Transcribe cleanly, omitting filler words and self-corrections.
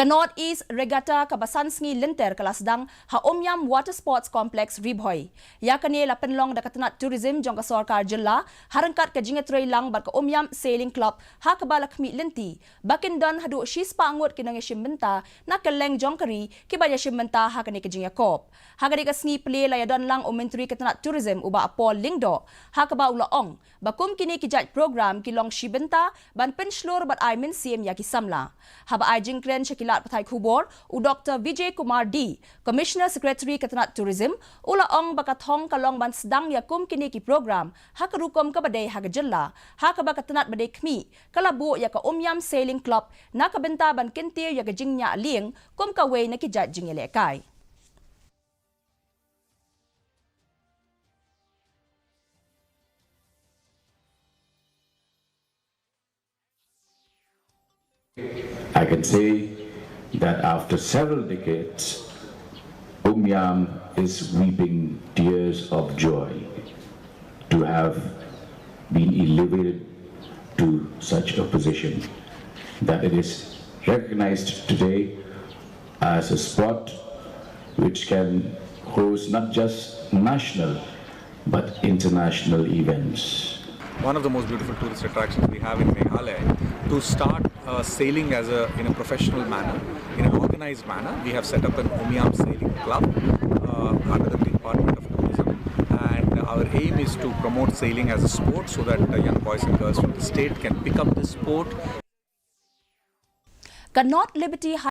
Northeast Regatta Kaba Sngi lenter kelas Sdang ha Omyam Water Sports Complex Ribhoi. Ya kane la penlong da katanat tourism jong ka sarkar jilla harangkat ka jingetrei lang bar ka Omyam Sailing Club ha kabala khmi lenti. Bakin don hadu shis pa angot kinang shimmenta na keleng jong kari ki baya shimmenta ha kane ka jingakop. Ha kane ka sngi play la ya don lang o menteri katanat tourism uba apol lingdo ha kaba ulaong. Bakum kini ki judge program ki long shibenta ban penslor bat ai men CM ya ki samla. Haba ai jingkren Kilat Patai Kubor, u Dr. Vijay Kumar D, Commissioner Secretary Katanat Tourism, ula ong bakathong kalong ban Sdang yakum kini ki program, hakarukom ka badai hagajalla, hakaba katanat badai kmi, kalabo ya ka Omyam Sailing Club, nakabenta ban kintir ya gajingnya aling, kum kaway na kijat jingelekai. I can say that after several decades, Omyam is weeping tears of joy to have been elevated to such a position, that it is recognized today as a spot which can host not just national but international events. One of the most beautiful tourist attractions we have in Meghalaya. To start sailing in a professional manner, in an organized manner, we have set up an Omyam Sailing Club under the Department of Tourism, and our aim is to promote sailing as a sport so that young boys and girls from the state can pick up this sport. Not Liberty